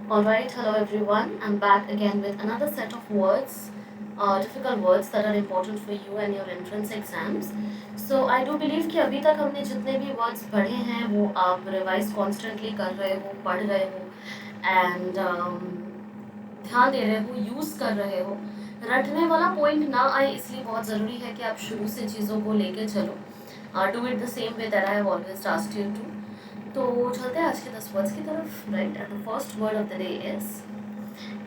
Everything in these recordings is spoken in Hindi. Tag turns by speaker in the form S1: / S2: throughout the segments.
S1: Alright, hello everyone. I'm back again with another set of words, difficult words that are important for you and your entrance exams. So I do believe कि अभी तक हमने जितने भी words पढ़े हैं वो आप revise constantly कर रहे हो, पढ़ रहे हो and ध्यान दे रहे हो, यूज़ कर रहे हो. रटने वाला पॉइंट ना आए इसलिए बहुत ज़रूरी है कि आप शुरू से चीज़ों को लेके चलो. Do it the same way that I have always asked you to. तो चलते हैं आज के 10 वर्ड्स की तरफ. Right, and the first word of the day is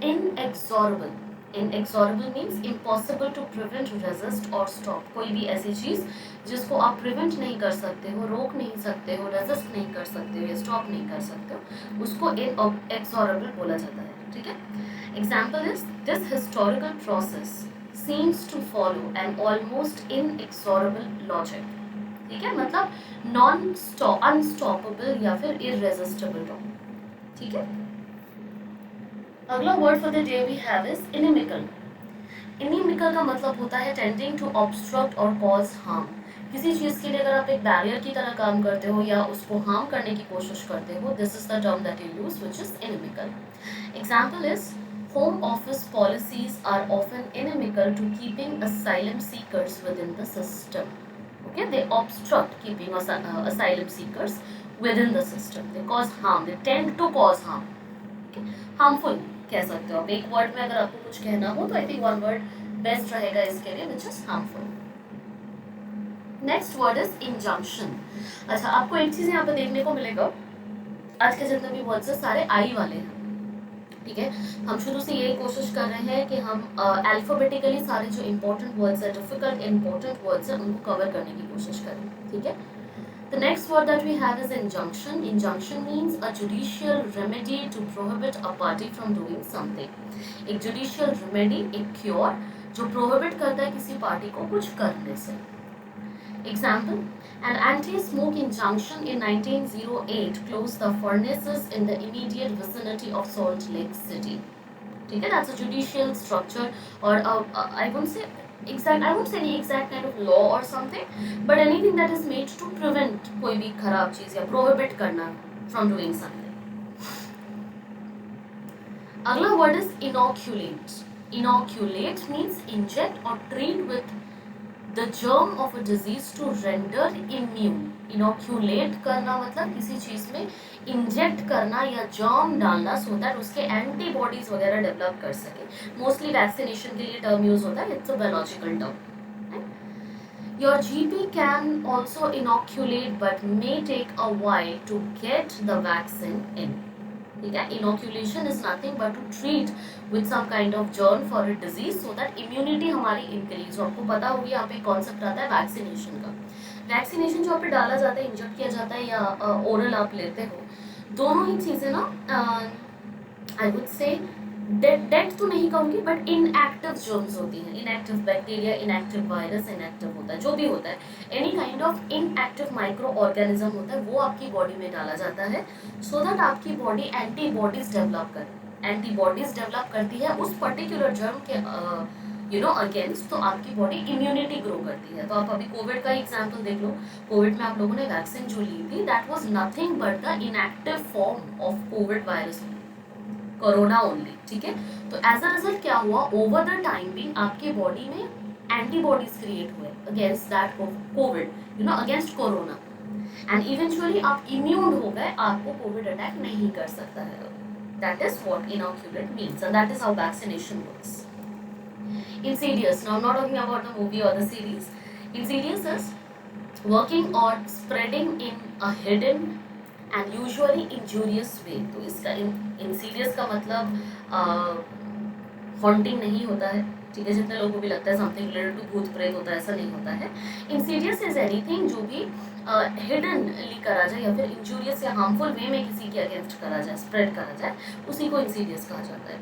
S1: inexorable. Inexorable means impossible to prevent, resist और स्टॉप. कोई भी ऐसी चीज़ जिसको आप प्रिवेंट नहीं कर सकते हो, रोक नहीं सकते हो, रेजिस्ट नहीं कर सकते हो या स्टॉप नहीं कर सकते हो, उसको इनएक्सॉरेबल बोला जाता है. ठीक है. Example is this historical process seems to follow an almost inexorable logic. ठीक है, मतलब नॉन स्टॉप, अनस्टॉपेबल या फिर इररेसिस्टिबल रॉन्ग. ठीक है. अगला word for the day we have is inimical. Inimical का मतलब होता है टेंडिंग टू ऑब्स्ट्रक्ट और कॉज हार्म. किसी चीज़ के लिए अगर आप एक बैरियर की तरह काम करते हो या उसको हार्म करने की कोशिश करते हो, this is the term that you use which is inimical. Example is Home office policies are often inimical to keeping asylum seekers within the system. Okay, they obstruct keeping asylum seekers within the system. They cause harm. They tend to cause harm. Okay, harmful कह सकते हो आप. एक वर्ड में अगर आपको कुछ कहना हो तो I think one word best रहेगा इसके लिए, which is harmful. Next word is injunction. अच्छा, आपको एक चीज यहाँ पे देखने को मिलेगा, आज के जितने भी वर्ड्स है सारे आई वाले हैं. ठीक है. हम शुरू से यही कोशिश कर रहे हैं कि हम अल्फाबेटिकली सारे जो इंपॉर्टेंट वर्ड्स है, डिफिकल्ट इंपॉर्टेंट वर्ड्स है, उनको कवर करने की कोशिश करें. ठीक है. The next word that we have is injunction. Injunction means a judicial remedy to prohibit a party from doing something. एक judicial remedy, एक cure जो prohibit करता है किसी पार्टी को कुछ करने से. Example, an anti-smoke injunction in 1908 closed the furnaces in the immediate vicinity of Salt Lake City. ठीक है, that's a judicial structure or I won't say any exact kind of law or something, but anything that is made to prevent कोई भी खराब चीज़ या prohibit करना from doing something. अगला word is inoculate. Inoculate means inject or treat with the germ of a disease to render immune. Inoculate करना मतलब किसी चीज में इंजेक्ट करना या जर्म डालना सो दैट उसके एंटीबॉडीज वगैरह डेवलप कर सके. मोस्टली वैक्सीनेशन के लिए टर्म यूज होता है. It's a biological term. Your GP can also inoculate but may take a while to get the vaccine in. ठीक है. Inoculation is nothing but to treat with some kind of germ for a disease so that immunity हमारी इंक्रीज हो. आपको पता होगी यहाँ पे कॉन्सेप्ट आता है वैक्सीनेशन का. वैक्सीनेशन जो आप पे डाला जाता है, इंजेक्ट किया जाता है या ओरल आप लेते हो, दोनों ही चीज़ें ना आई वुड से डेथ तो नहीं कहूँगी बट इनएक्टिव जर्म्स होती हैं. Inactive bacteria, inactive virus, inactive होता है जो भी होता है, any kind of inactive micro organism होता है, वो आपकी बॉडी में डाला जाता है सो दैट आपकी बॉडी एंटीबॉडीज डेवलप करे. एंटीबॉडीज डेवलप करती है उस पर्टिकुलर जर्म के अगेंस्ट, तो आपकी बॉडी इम्यूनिटी ग्रो करती है. तो आप अभी कोविड का एग्जाम्पल देख लो. कोविड में आप लोगों ने वैक्सीन जो ली थी, that was nothing but the inactive form of Covid virus, corona only. ठीक है. तो एज अ रिजल्ट क्या हुआ, ओवर द टाइम भी आपके बॉडी में एंटीबॉडीज क्रिएट हुए against that Covid, against corona, and eventually आप इम्यून हो गए, आपको कोविड अटैक नहीं कर सकता है. That is what inoculate means and that is how vaccination works. Insidious, now I'm not talking about the movie or the series. Insidious is working or spreading in a hidden and usually injurious way. तो इसका इंसीडियस का मतलब हॉन्टिंग नहीं होता है. ठीक है. जितने लोगों को भी लगता है समथिंग रिलेटेड टू भूत प्रेत होता है, ऐसा नहीं होता है. इंसीडियस इज एनीथिंग जो भी हिडनली करा जाए या फिर इंजूरियस या हार्मफुल वे में किसी के अगेंस्ट करा जाए, स्प्रेड करा जाए, उसी को इंसीडियस कहा जाता है.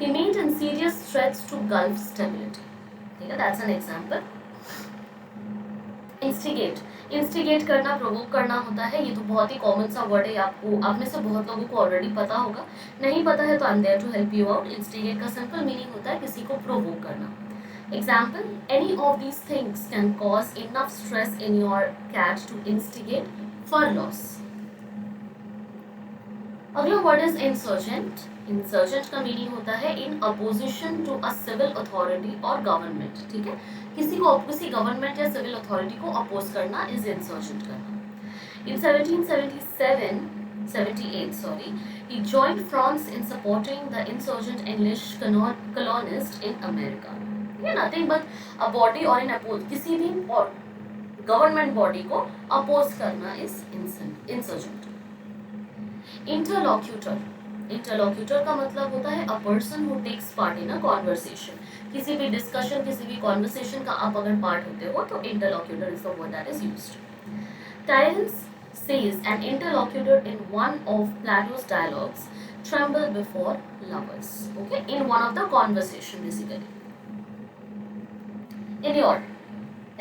S1: He made insidious threats to gulf stability. ठीक है, that's an example. Instigate. Instigate करना, प्रोवोक करना होता है. ये तो बहुत ही कॉमन सा वर्ड है, आपको आप में से बहुत लोगों को ऑलरेडी पता होगा. नहीं पता है तो I am there to help you out. Instigate का सिंपल मीनिंग होता है किसी को प्रोवोक करना. Example, any of these things can cause enough stress in your cat to instigate fur loss. अगला वर्ड इज इंसर्जेंट। इंसर्जेंट का मीनिंग होता है in opposition to a civil authority और गवर्नमेंट। ठीक है, किसी गवर्नमेंट या सिविल अथॉरिटी को अपोज करना इज इंसर्जेंट करना। In 1777, 78, sorry, he joined France in supporting the insurgent English colonists in America. ये nothing but a body or an oppose किसी भी और गवर्नमेंट बॉडी को अपोज करना इज इंसर्जेंट। इंटरलॉक्यूटर। इंटरलॉक्यूटर का मतलब होता है a person who takes part in a conversation. किसी भी डिस्कशन, किसी भी कॉन्वर्सेशन का आप अगर पार्ट होते हो तो interlocutor is the word that is used. Terence says an interlocutor in one of Plato's dialogues tremble before lovers. Okay, in one of the conversation basically. Inure.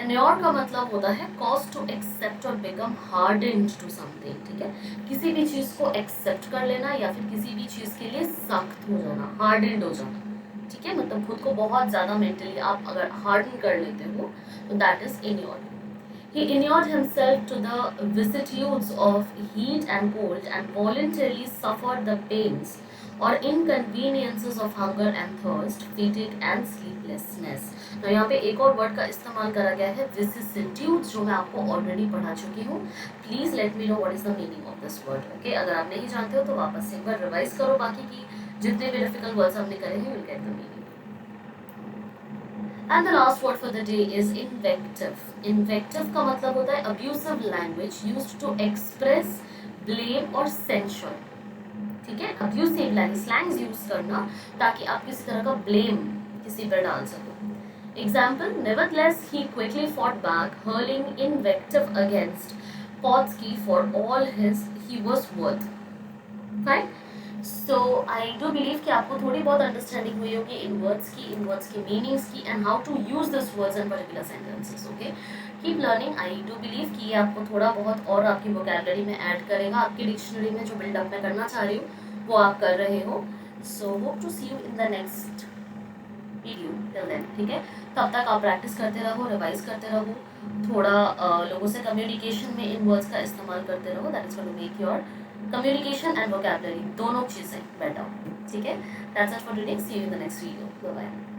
S1: Inure का मतलब होता है cause to accept or become hardened to something. ठीक है, किसी भी चीज को accept कर लेना या फिर किसी भी चीज के लिए सख्त हो जाना, hardened हो जाना। ठीक है, मतलब खुद को बहुत ज्यादा mentally आप अगर harden कर लेते हो तो that is inure. He inured himself to the vicissitudes of heat and cold and voluntarily suffered the pains or inconveniences of hunger and thirst, fatigue and sleeplessness. तो यहाँ पे एक और वर्ड का इस्तेमाल करा गया है vicissitudes, जो मैं आपको ऑलरेडी पढ़ा चुकी हूँ। Please let me know what is the meaning of this word. Okay, अगर आप नहीं जानते हो तो वापस से एक बार रिवाइज करो, बाकी की जितने भी डिफिकल्ट वर्ड्स हमने करे हैं will get the meaning. And the last word for the day is invective. Invective का मतलब होता है abusive language used to express blame or censure. ठीक है, abusive language slangs use करना ताकि आप किसी तरह का blame किसी पर डाल सको। Example: nevertheless he quickly fought back, hurling invective against Kautsky for all he was worth. Fine. So I do believe कि आपको थोड़ी बहुत अंडरस्टैंडिंग हुई होगी इन वर्ड्स की मीनिंग्स की and how to use this words in particular sentences. Okay, keep learning. I do believe कि ये आपको थोड़ा बहुत और आपकी वोकैबुलरी में ऐड करेगा, आपकी डिक्शनरी में जो बिल्डअप मैं करना चाह रही हूँ वो आप कर रहे हो। So hope to see you in the next video. Till then, ठीक है, तब तक आप प्रैक्टिस करते रहो, रिवाइज करते रहो, थोड़ा लोगों से कम्युनिकेशन में इन वर्ड्स का इस्तेमाल करते रहो। That is going to make your communication and vocabulary दोनों चीज़ें बेटर। ठीक है, that's it for today. See you in the next video. Bye bye.